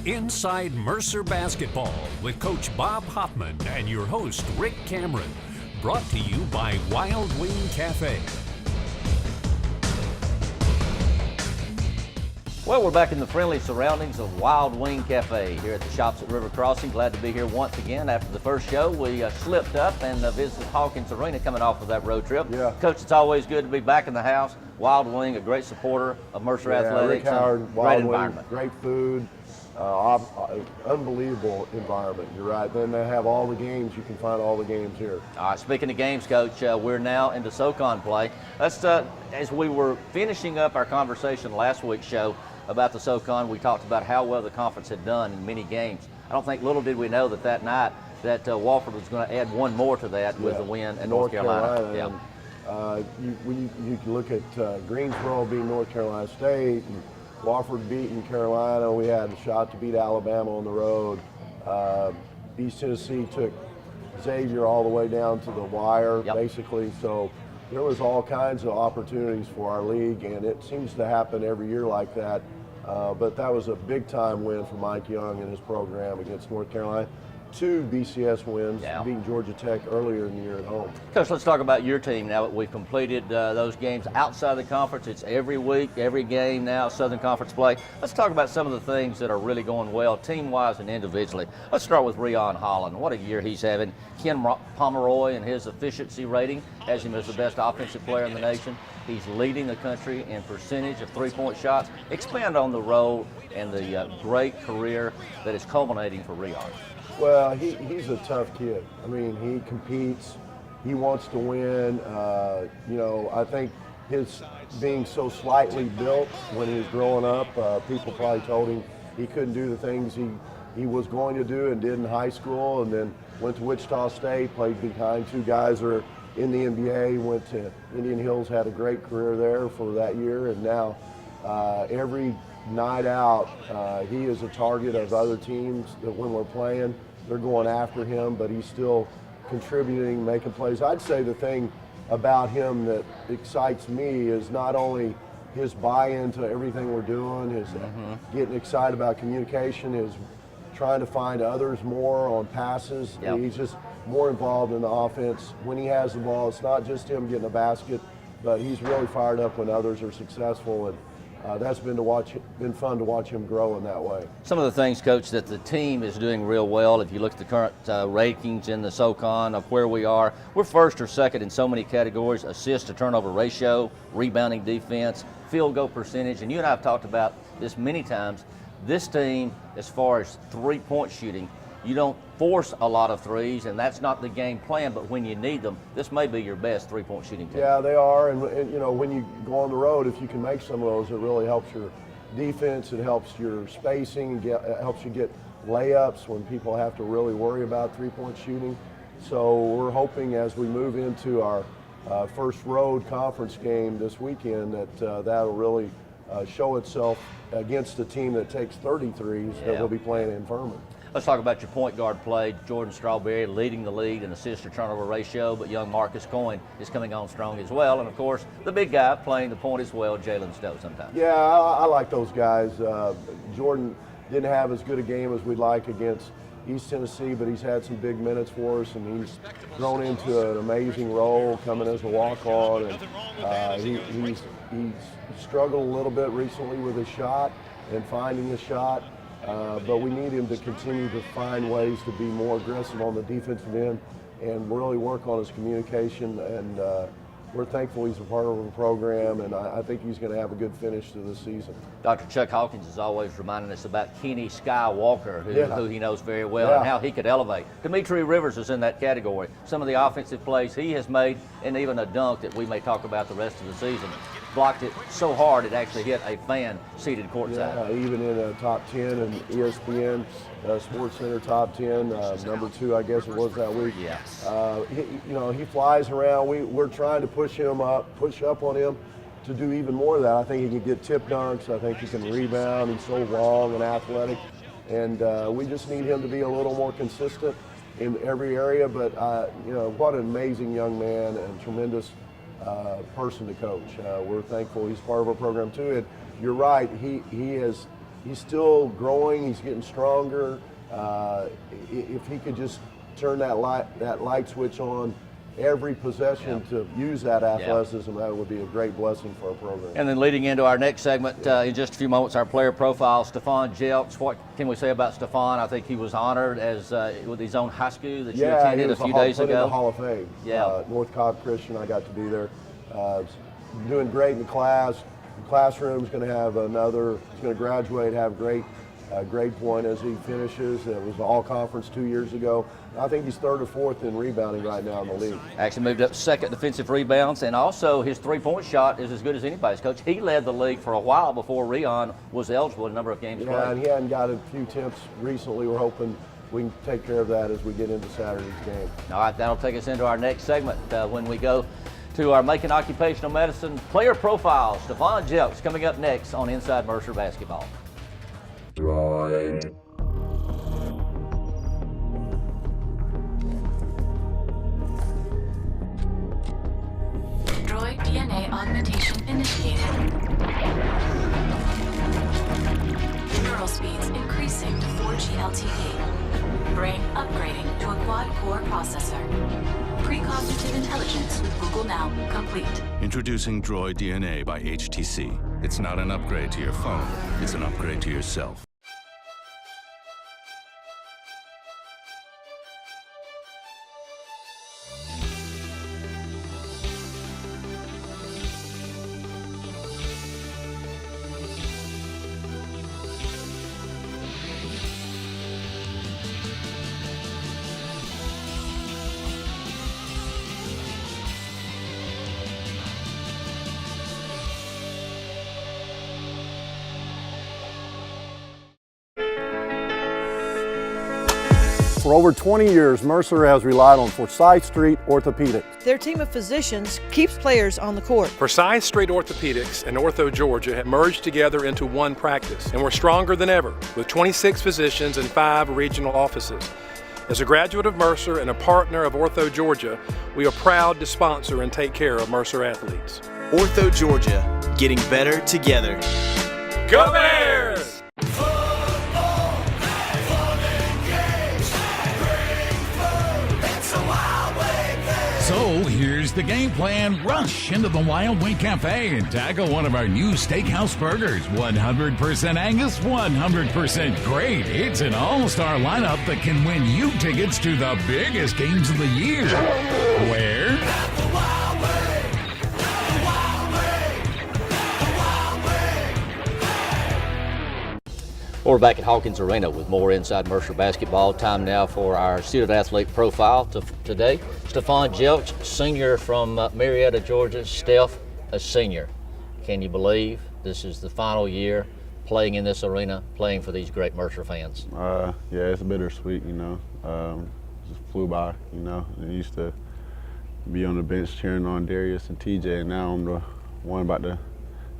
Inside Mercer Basketball with Coach Bob Hoffman and your host, Rick Cameron. Brought to you by Wild Wing Café. Well, we're back in the friendly surroundings of Wild Wing Café here at the shops at River Crossing. Glad to be here once again. After the first show, we slipped up and visited Hawkins Arena coming off of that road trip. Yeah. Coach, it's always good to be back in the house. Wild Wing, a great supporter of Mercer Athletics. Rick Howard, great Wild environment. Wing, great food, unbelievable environment. You're right. Then they have all the games. You can find all the games here. All right, speaking of games, Coach, we're now into SoCon play. Let's, as we were finishing up our conversation last week's show about the SoCon, we talked about how well the conference had done in many games. I don't think little did we know that night that Wofford was going to add one more to that with the win in North Carolina. Yeah. You can look at Greensboro beating North Carolina State and Wofford beating Carolina. We had a shot to beat Alabama on the road. East Tennessee took Xavier all the way down to the wire, basically. So there was all kinds of opportunities for our league, and it seems to happen every year like that. But that was a big-time win for Mike Young and his program against North Carolina. 2 BCS wins, beating Georgia Tech earlier in the year at home. Coach, let's talk about your team now that we've completed those games outside the conference. It's every week, every game now, Southern Conference play. Let's talk about some of the things that are really going well, team-wise and individually. Let's start with Rion Holland. What a year he's having. Ken Pomeroy and his efficiency rating has him as the best offensive player in the nation. He's leading the country in percentage of three-point shots. Expand on the role and the great career that is culminating for Rion. Well, he's a tough kid. I mean, he competes. He wants to win. I think his being so slightly built when he was growing up, people probably told him he couldn't do the things he was going to do and did in high school, and then went to Wichita State, played behind 2 guys that are in the NBA, went to Indian Hills, had a great career there for that year, and now every night out, he is a target of other teams that when we're playing, they're going after him, but he's still contributing, making plays. I'd say the thing about him that excites me is not only his buy-in to everything we're doing, his getting excited about communication, his trying to find others more on passes. He's just more involved in the offense. When he has the ball, it's not just him getting a basket, but he's really fired up when others are successful, and that's been fun to watch him grow in that way. Some of the things, Coach, that the team is doing real well, if you look at the current rankings in the SoCon of where we are, we're first or second in so many categories: assist to turnover ratio, rebounding defense, field goal percentage. And you and I have talked about this many times. This team, as far as three-point shooting, you don't force a lot of threes, and that's not the game plan, but when you need them, this may be your best three-point shooting team. Yeah, they are, and when you go on the road, if you can make some of those, it really helps your defense, it helps your spacing, it helps you get layups when people have to really worry about three-point shooting. So we're hoping as we move into our first road conference game this weekend that that'll really show itself against a team that takes 33s that will be playing in Furman. Let's talk about your point guard play. Jordan Strawberry leading the league in assist to turnover ratio, but young Marcus Coyne is coming on strong as well. And, of course, the big guy playing the point as well, Jalen Stowe sometimes. Yeah, I like those guys. Jordan didn't have as good a game as we'd like against East Tennessee, but he's had some big minutes for us, and he's grown into an amazing role coming as a walk-on. And he's struggled a little bit recently with his shot and finding his shot. But we need him to continue to find ways to be more aggressive on the defensive end and really work on his communication. And we're thankful he's a part of the program, and I think he's going to have a good finish to this season. Dr. Chuck Hawkins is always reminding us about Kenny Skywalker, who he knows very well, and how he could elevate. Dimitri Rivers is in that category. Some of the offensive plays he has made, and even a dunk that we may talk about the rest of the season. Blocked it so hard it actually hit a fan seated courtside. Yeah, even in a top 10 in ESPN Sports Center top 10, number 2, I guess it was that week. He flies around. We're trying to push up on him to do even more of that. I think he can get tip dunks. I think he can rebound. He's so long and athletic, and we just need him to be a little more consistent in every area. But what an amazing young man and tremendous person to coach. We're thankful he's part of our program too. And you're right, he has he's still growing. He's getting stronger. If he could just turn that light switch on every possession to use that athleticism, that would be a great blessing for our program. And then leading into our next segment, in just a few moments, our player profile, Stephon Jelks. What can we say about Stephon? I think he was honored as with his own high school that you attended a few days ago. In the Hall of Fame. North Cobb Christian, I got to be there. Doing great in the classroom's going to have he's going to graduate, have great grade point as he finishes. It was all conference 2 years ago. I think he's third or fourth in rebounding right now in the league. Actually moved up second defensive rebounds, and also his three-point shot is as good as anybody's. Coach, he led the league for a while before Rion was eligible in a number of games played. And he hadn't got a few attempts recently. We're hoping we can take care of that as we get into Saturday's game. All right, that'll take us into our next segment when we go to our Macon Occupational Medicine player profiles. Stephon Jelks coming up next on Inside Mercer Basketball. Droid DNA augmentation initiated. Neural speeds increasing to 4G LTE. Brain upgrading to a quad-core processor. Precognitive intelligence with Google Now complete. Introducing Droid DNA by HTC. It's not an upgrade to your phone, it's an upgrade to yourself. For over 20 years, Mercer has relied on Forsyth Street Orthopedics. Their team of physicians keeps players on the court. Forsyth Street Orthopedics and Ortho Georgia have merged together into one practice, and we're stronger than ever with 26 physicians and 5 regional offices. As a graduate of Mercer and a partner of Ortho Georgia, we are proud to sponsor and take care of Mercer athletes. Ortho Georgia, getting better together. Go Bears! So here's the game plan. Rush into the Wild Wing Café and tackle one of our new steakhouse burgers. 100% Angus, 100% great. It's an all-star lineup that can win you tickets to the biggest games of the year. Where? We're back at Hawkins Arena with more Inside Mercer Basketball. Time now for our student athlete profile today. Stephon Jelks, senior from Marietta, Georgia. Steph, a senior. Can you believe this is the final year playing in this arena, playing for these great Mercer fans? Yeah, it's bittersweet, you know. Just flew by, you know. I used to be on the bench cheering on Darius and TJ, and now I'm the one about to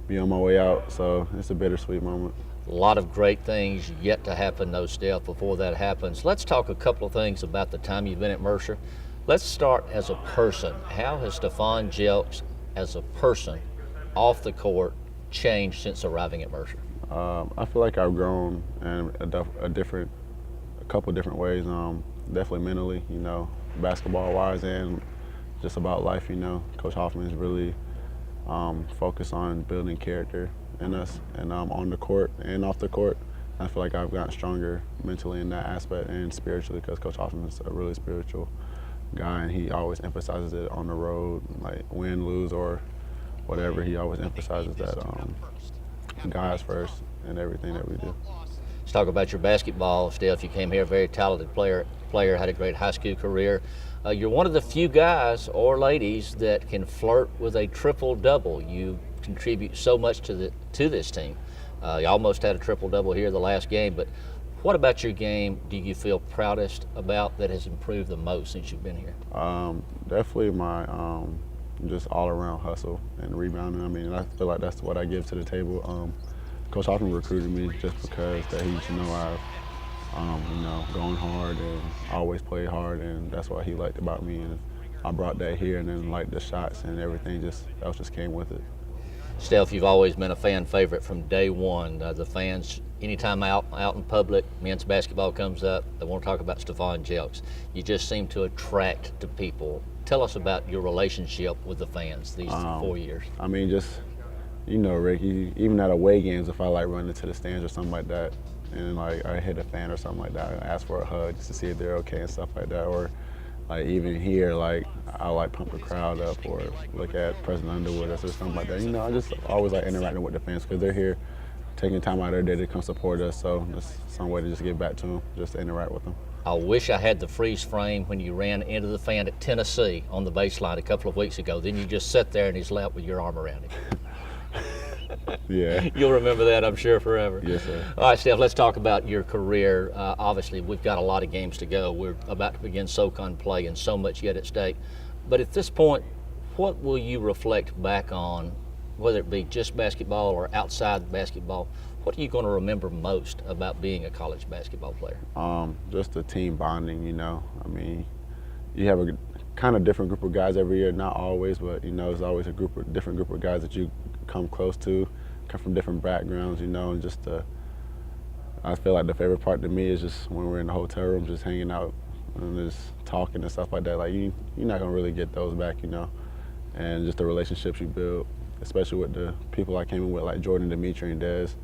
be on my way out, so it's a bittersweet moment. A lot of great things yet to happen, though, Steph, before that happens. Let's talk a couple of things about the time you've been at Mercer. Let's start as a person. How has Stephon Jelks, as a person, off the court, changed since arriving at Mercer? I feel like I've grown in a couple different ways. Definitely mentally, you know, basketball-wise, and just about life, you know. Coach Hoffman is really focused on building character in us, and on the court and off the court. I feel like I've gotten stronger mentally in that aspect and spiritually, because Coach Hoffman is a really spiritual guy, and he always emphasizes it on the road, like win, lose, or whatever. He always emphasizes that guys first in everything that we do. Let's talk about your basketball, Steph. You came here, a very talented player, had a great high school career. You're one of the few guys or ladies that can flirt with a triple-double. You contribute so much to this team. You almost had a triple-double here the last game, but what about your game do you feel proudest about that has improved the most since you've been here? Definitely my just all-around hustle and rebounding. I mean, I feel like that's what I give to the table. Coach Hoffman recruited me just because that he used to know I've going hard and always played hard, and that's what he liked about me. And I brought that here, and then like the shots and everything else just came with it. Steph, you've always been a fan favorite from day one. The fans, anytime out in public, men's basketball comes up, they want to talk about Stephon Jelks. You just seem to attract to people. Tell us about your relationship with the fans these 4 years. I mean, just, you know, Rick, even at away games, if I like run into the stands or something like that, and like I hit a fan or something like that, I ask for a hug just to see if they're okay and stuff like that. Or like even here, like I like pump the crowd up or look at President Underwood or something like that. You know, I just always like interacting with the fans because they're here taking time out of their day to come support us. So it's some way to just give back to them, just to interact with them. I wish I had the freeze frame when you ran into the fan at Tennessee on the baseline a couple of weeks ago. Then you just sat there in his lap with your arm around him. Yeah. You'll remember that, I'm sure, forever. Yes, sir. All right, Steph, let's talk about your career. Obviously, we've got a lot of games to go. We're about to begin SoCon play and so much yet at stake. But at this point, what will you reflect back on, whether it be just basketball or outside basketball? What are you going to remember most about being a college basketball player? Just the team bonding, you know. I mean, you have a kind of different group of guys every year, not always, but, you know, there's always a different group of guys that you come close to, come from different backgrounds, you know, and just I feel like the favorite part to me is just when we're in the hotel room just hanging out and just talking and stuff like that. Like you're not gonna really get those back, you know, and just the relationships you build, especially with the people I came in with, like Jordan, Dimitri, and Dez.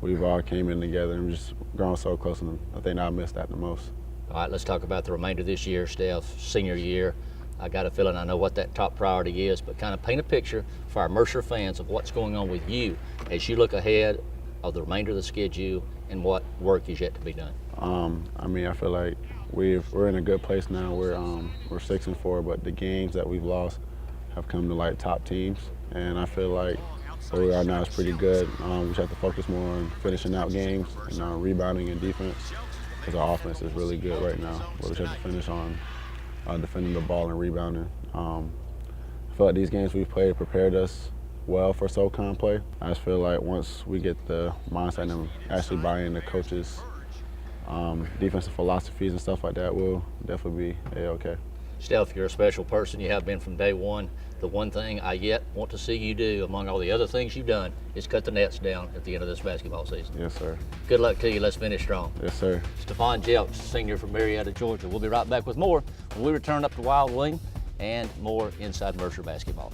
We've all came in together and just grown so close, and I think I miss that the most. All right, let's talk about the remainder of this year, Steph, senior year. I got a feeling I know what that top priority is, but kind of paint a picture for our Mercer fans of what's going on with you as you look ahead of the remainder of the schedule and what work is yet to be done. I mean, I feel like we're in a good place now. We're 6-4, but the games that we've lost have come to like top teams, and I feel like where we are now is pretty good. We just have to focus more on finishing out games and rebounding and defense, because our offense is really good right now. We just have to finish on defending the ball and rebounding. I feel like these games we've played prepared us well for SoCon play. I just feel like once we get the mindset and actually buy in the coaches' defensive philosophies and stuff like that, we'll definitely be A-okay. Steph, you're a special person. You have been from day one. The one thing I yet want to see you do, among all the other things you've done, is cut the nets down at the end of this basketball season. Yes, sir. Good luck to you. Let's finish strong. Yes, sir. Stephon Jelks, senior from Marietta, Georgia. We'll be right back with more when we return up to Wild Wing and more Inside Mercer Basketball.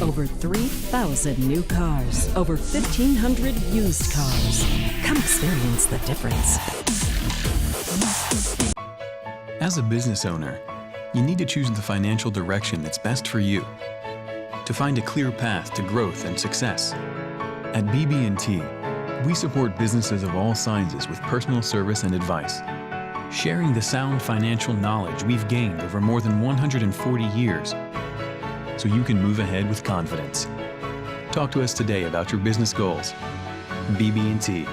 Over 3,000 new cars, over 1,500 used cars. Come experience the difference. As a business owner, you need to choose the financial direction that's best for you to find a clear path to growth and success. At BB&T, we support businesses of all sizes with personal service and advice, sharing the sound financial knowledge we've gained over more than 140 years so you can move ahead with confidence. Talk to us today about your business goals. BB&T,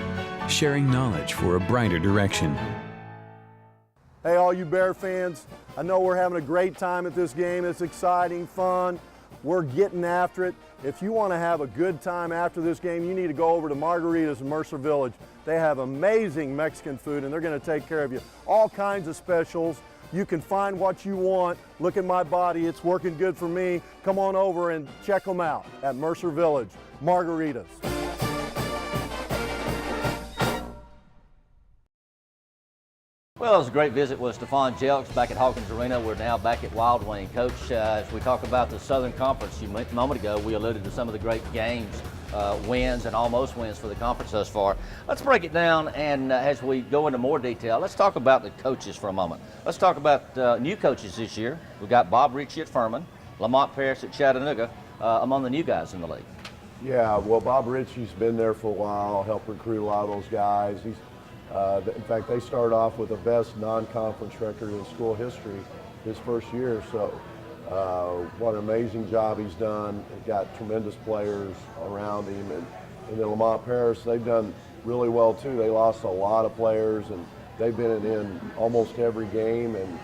sharing knowledge for a brighter direction. Hey, all you Bear fans, I know we're having a great time at this game. It's exciting, fun. We're getting after it. If you want to have a good time after this game, you need to go over to Margaritas in Mercer Village. They have amazing Mexican food, and they're going to take care of you. All kinds of specials. You can find what you want. Look at my body, it's working good for me. Come on over and check them out at Mercer Village, Margaritas. Well, it was a great visit with Stephon Jelks back at Hawkins Arena. We're now back at Wild Wing. Coach, as we talk about the Southern Conference, a moment ago we alluded to some of the great games, wins and almost wins for the conference thus far. Let's break it down, and as we go into more detail, let's talk about the coaches for a moment. Let's talk about new coaches this year. We've got Bob Ritchie at Furman, Lamont Paris at Chattanooga, among the new guys in the league. Yeah, well, Bob Ritchie's been there for a while, helped recruit a lot of those guys. In fact, they started off with the best non-conference record in school history his first year. So what an amazing job he's done. He's got tremendous players around him. And then Lamont Paris, they've done really well too. They lost a lot of players, and they've been in almost every game. And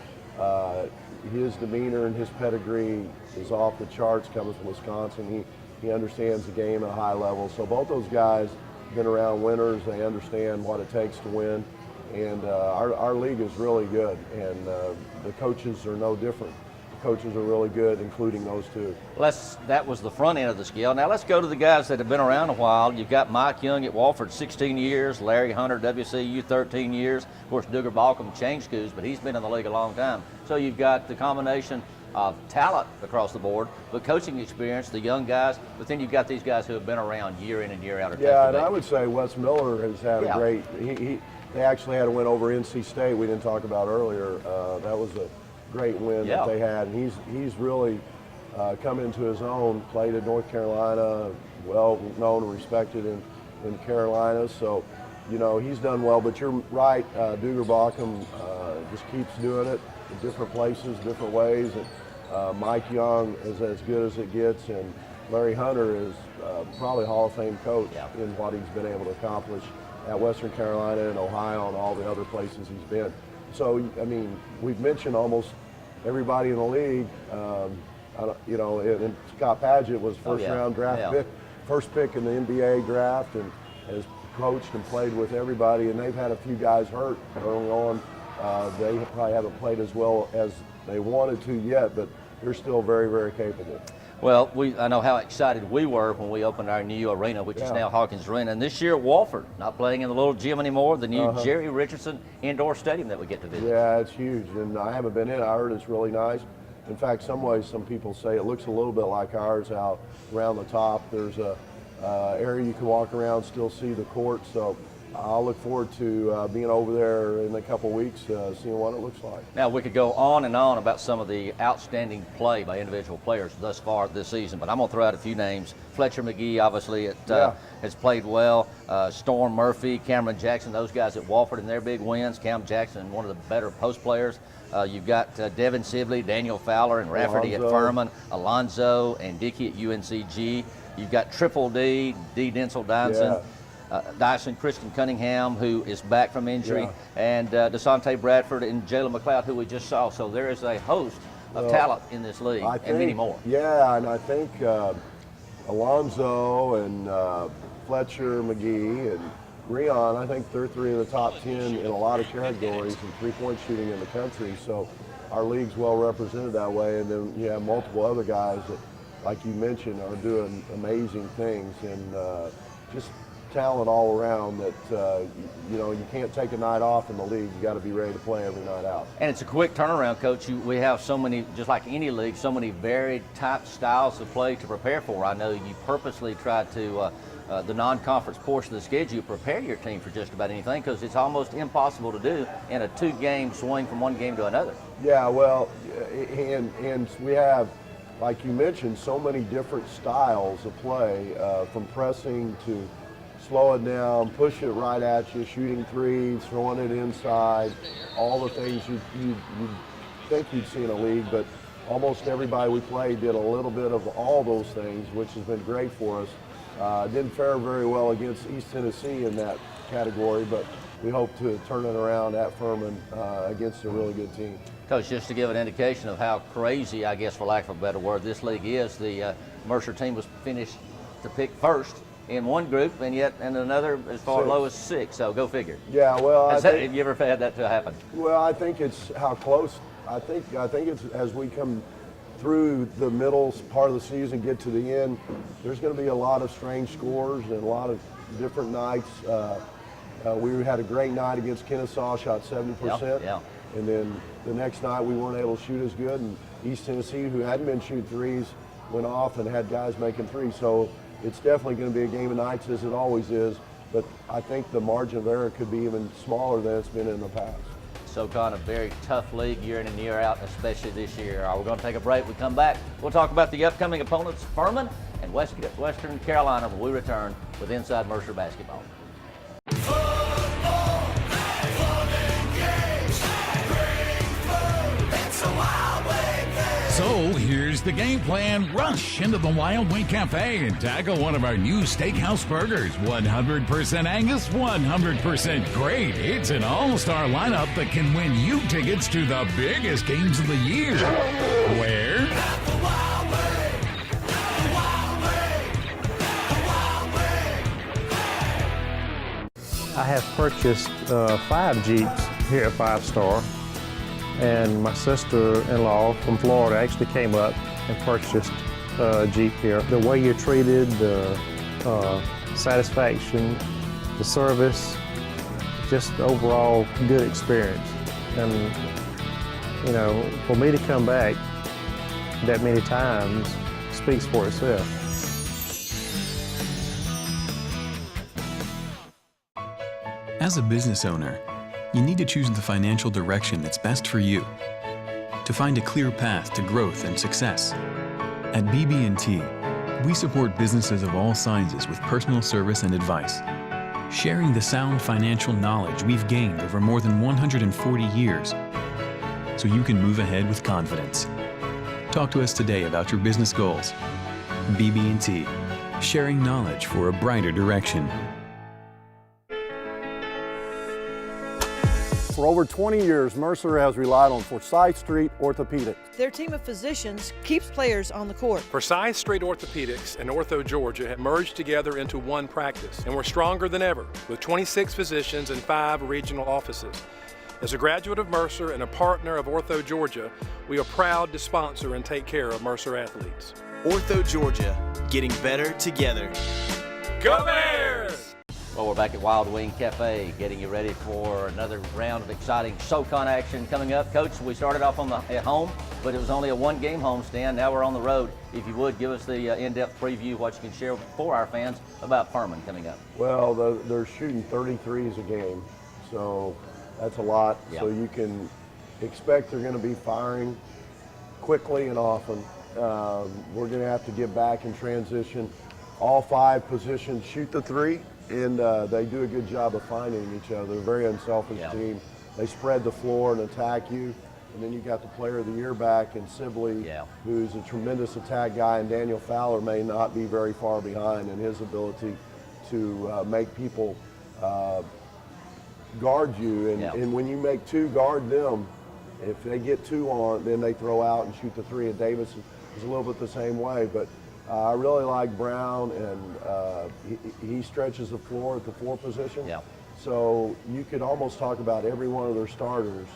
his demeanor and his pedigree is off the charts coming from Wisconsin. He understands the game at a high level. So both those guys have been around winners. They understand what it takes to win. And our league is really good, and the coaches are no different. The coaches are really good, including those two. That was the front end of the scale. Now let's go to the guys that have been around a while. You've got Mike Young at Wofford, 16 years. Larry Hunter, WCU, 13 years. Of course, Duggar Balcom changed schools, but he's been in the league a long time. So you've got the combination of talent across the board, but coaching experience, the young guys, but then you've got these guys who have been around year in and year out. Yeah, and I would say Wes Miller has had a great, they actually had a win over NC State we didn't talk about earlier. That was a great win that they had, and he's really come into his own, played at North Carolina, well known and respected in Carolina, so you know he's done well. But you're right, Duggar Balcom just keeps doing it in different places, different ways, and Mike Young is as good as it gets, and Larry Hunter is probably a Hall of Fame coach in what he's been able to accomplish at Western Carolina and Ohio and all the other places he's been. So, I mean, we've mentioned almost everybody in the league. You know, and Scott Padgett was first-round draft pick, first pick in the NBA draft, and has coached and played with everybody. And they've had a few guys hurt early on. They probably haven't played as well as they wanted to yet, but they're still very, very capable. Well, I know how excited we were when we opened our new arena, which is now Hawkins Arena. And this year, Wofford, not playing in the little gym anymore, the new Jerry Richardson Indoor Stadium that we get to visit. Yeah, it's huge, and I haven't been in it. I heard it's really nice. In fact, some ways, some people say it looks a little bit like ours out around the top. There's a area you can walk around, still see the court. So I'll look forward to being over there in a couple weeks, seeing what it looks like. Now, we could go on and on about some of the outstanding play by individual players thus far this season, but I'm going to throw out a few names. Fletcher McGee, obviously, has played well. Storm Murphy, Cameron Jackson, those guys at Wofford in their big wins. Cam Jackson, one of the better post players. You've got Devin Sibley, Daniel Fowler, and Rafferty at Furman, Alonzo and Dickey at UNCG. You've got Triple D, D. Denzel Dyson. Dyson Kristen Cunningham, who is back from injury, and DeSante Bradford and Jalen McLeod, who we just saw. So there is a host of talent in this league, and many more. Yeah, and I think Alonzo and Fletcher, McGee, and Rion, I think they're three of the top 10 in a lot of categories in three-point shooting in the country. So our league's well represented that way. And then you have multiple other guys that, like you mentioned, are doing amazing things, and just talent all around that, you know, you can't take a night off in the league. You got to be ready to play every night out. And it's a quick turnaround, Coach. We have so many, just like any league, so many varied type styles of play to prepare for. I know you purposely try to, the non-conference portion of the schedule, prepare your team for just about anything, because it's almost impossible to do in a two-game swing from one game to another. Yeah, well, and we have, like you mentioned, so many different styles of play, from pressing to slow it down, push it right at you, shooting threes, throwing it inside, all the things you think you'd see in a league, but almost everybody we played did a little bit of all those things, which has been great for us. Didn't fare very well against East Tennessee in that category, but we hope to turn it around at Furman against a really good team. Coach, just to give an indication of how crazy, I guess for lack of a better word, this league is, the Mercer team was finished to pick first in one group, and yet in another as far low as 6. So go figure. Yeah, well, have you ever had that to happen? Well, I think it's how close. I think it's as we come through the middle part of the season, get to the end, there's going to be a lot of strange scores and a lot of different nights. We had a great night against Kennesaw, shot 70%. Yeah. And then the next night we weren't able to shoot as good, and East Tennessee, who hadn't been shooting threes, went off and had guys making threes. So it's definitely going to be a game of nights, as it always is, but I think the margin of error could be even smaller than it's been in the past. So kind of very tough league year in and year out, especially this year. We're going to take a break. We come back, we'll talk about the upcoming opponents, Furman and Western Carolina, when we return with Inside Mercer Basketball. It's a Wild Wing Fest. So here's the game plan. Rush into the Wild Wing Café and tackle one of our new steakhouse burgers. 100% Angus, 100% great. It's an all-star lineup that can win you tickets to the biggest games of the year. Where? I have purchased 5 Jeeps here at 5 Star, and my sister-in-law from Florida actually came up and purchased a Jeep here. The way you're treated, the satisfaction, the service, just overall good experience. And, you know, for me to come back that many times speaks for itself. As a business owner, you need to choose the financial direction that's best for you. To find a clear path to growth and success. At BB&T, we support businesses of all sizes with personal service and advice, sharing the sound financial knowledge we've gained over more than 140 years, so you can move ahead with confidence. Talk to us today about your business goals. BB&T, sharing knowledge for a brighter direction. For over 20 years, Mercer has relied on Forsyth Street Orthopedics. Their team of physicians keeps players on the court. Forsyth Street Orthopedics and Ortho Georgia have merged together into one practice, and we're stronger than ever with 26 physicians and 5 regional offices. As a graduate of Mercer and a partner of Ortho Georgia, we are proud to sponsor and take care of Mercer athletes. Ortho Georgia, getting better together. Go Bears! Well, we're back at Wild Wing Café, getting you ready for another round of exciting SoCon action coming up. Coach, we started off at home, but it was only a 1-game homestand. Now we're on the road. If you would, give us the in-depth preview, what you can share for our fans about Furman coming up. Well, they're shooting 33s a game, so that's a lot. Yep. So you can expect they're going to be firing quickly and often. We're going to have to get back in transition. All 5 positions shoot the 3. And they do a good job of finding each other. They're a very unselfish team. They spread the floor and attack you. And then you got the player of the year back in Sibley, who's a tremendous attack guy, and Daniel Fowler may not be very far behind in his ability to make people guard you. And when you make 2 guard them, if they get 2 on, then they throw out and shoot the 3. And Davis is a little bit the same way. But I really like Brown, and he stretches the floor at the 4 position. So you could almost talk about every one of their starters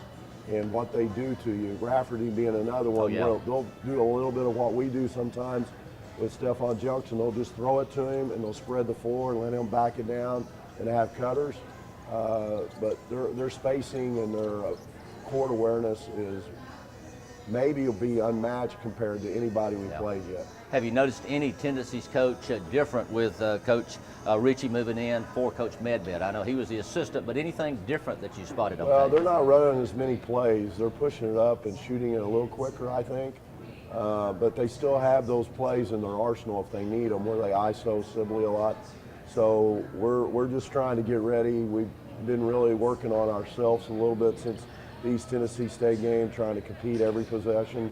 and what they do to you. Rafferty being another one. They'll do a little bit of what we do sometimes with Stephon Junction. They'll just throw it to him, and they'll spread the floor and let him back it down and have cutters. But their spacing and their court awareness is maybe will be unmatched compared to anybody we've played yet. Have you noticed any tendencies, Coach, different with Coach Ritchie moving in for Coach Medved? I know he was the assistant, but anything different that you spotted on Well, they're not running as many plays. They're pushing it up and shooting it a little quicker, I think. But they still have those plays in their arsenal if they need them, where they ISO Sibley a lot. So we're just trying to get ready. We've been really working on ourselves a little bit since the East Tennessee State game, trying to compete every possession,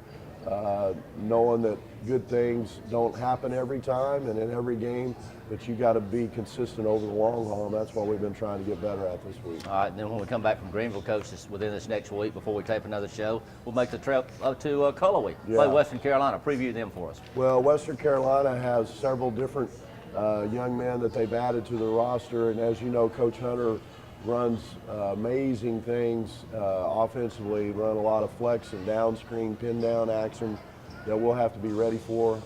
knowing that good things don't happen every time and in every game, but you got to be consistent over the long haul, and that's what we've been trying to get better at this week. All right, and then when we come back from Greenville, Coach, within this next week before we tape another show, we'll make the trip up to Cullowhee, play Western Carolina. Preview them for us. Well, Western Carolina has several different young men that they've added to the roster, and as you know, Coach Hunter runs amazing things offensively, run a lot of flex and down screen, pin down action that we'll have to be ready for.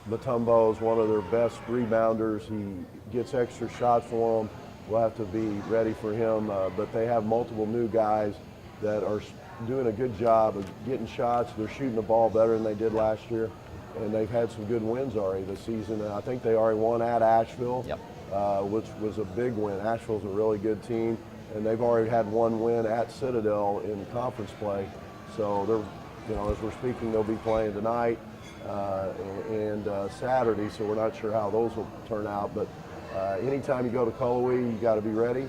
Mutombo is one of their best rebounders. He gets extra shots for them. We'll have to be ready for him, but they have multiple new guys that are doing a good job of getting shots. They're shooting the ball better than they did last year, and they've had some good wins already this season. And I think they already won at Asheville. Which was a big win. Asheville's a really good team, and they've already had 1 win at Citadel in conference play. So they're, as we're speaking, they'll be playing tonight and Saturday. So we're not sure how those will turn out. But anytime you go to Cullowhee, you got to be ready.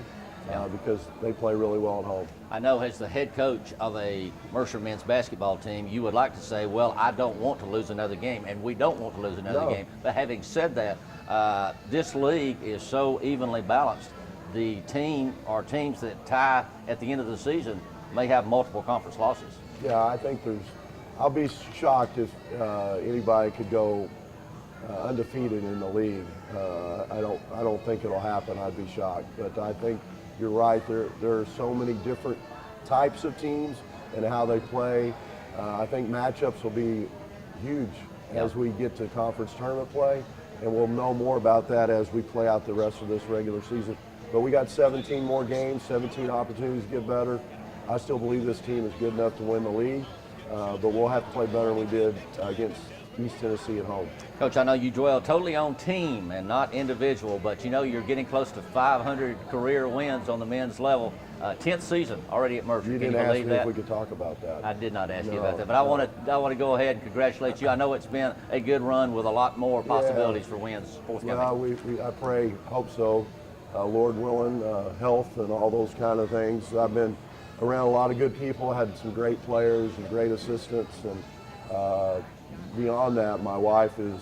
because they play really well at home. I know as the head coach of a Mercer men's basketball team, you would like to say, well, I don't want to lose another game, and we don't want to lose another game. But having said that, this league is so evenly balanced. The team or teams that tie at the end of the season may have multiple conference losses. Yeah, I think I'll be shocked if anybody could go undefeated in the league. I don't think it'll happen. I'd be shocked. But I think you're right. There are so many different types of teams and how they play. I think matchups will be huge as we get to conference tournament play, and we'll know more about that as we play out the rest of this regular season. But we got 17 more games, 17 opportunities to get better. I still believe this team is good enough to win the league, but we'll have to play better than we did against East Tennessee at home. Coach, I know you dwell totally on team and not individual, but you know you're getting close to 500 career wins on the men's level. 10th season already at Mercer. You didn't ask me if we could talk about that. I did not ask you about that, but I want to go ahead and congratulate you. I know it's been a good run with a lot more possibilities for wins forthcoming. I pray, hope so. Lord willing, health and all those kind of things. I've been around a lot of good people, had some great players and great assistants, and beyond that, my wife is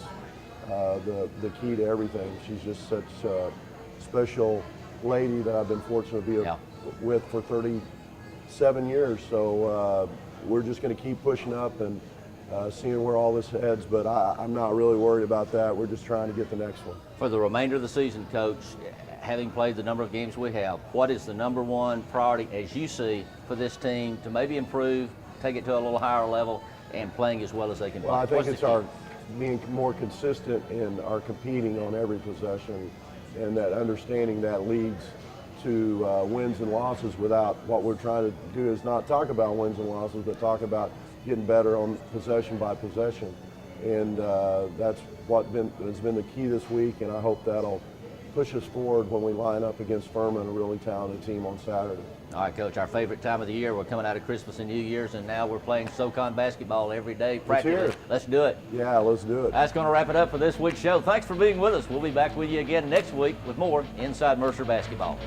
the key to everything. She's just such a special lady that I've been fortunate to be with for 37 years. So we're just going to keep pushing up and seeing where all this heads, but I'm not really worried about that. We're just trying to get the next one. For the remainder of the season, Coach, having played the number of games we have, what is the number one priority, as you see, for this team to maybe improve, take it to a little higher level, and playing as well as they can play? Well, I think it's our being more consistent in our competing on every possession, and that understanding that leads to wins and losses. Without what we're trying to do is not talk about wins and losses, but talk about getting better on possession by possession. And that's what has been the key this week, and I hope that'll push us forward when we line up against Furman, a really talented team, on Saturday. All right, Coach, our favorite time of the year. We're coming out of Christmas and New Year's, and now we're playing SoCon basketball every day practically. Let's do it. Yeah, let's do it. That's going to wrap it up for this week's show. Thanks for being with us. We'll be back with you again next week with more Inside Mercer Basketball.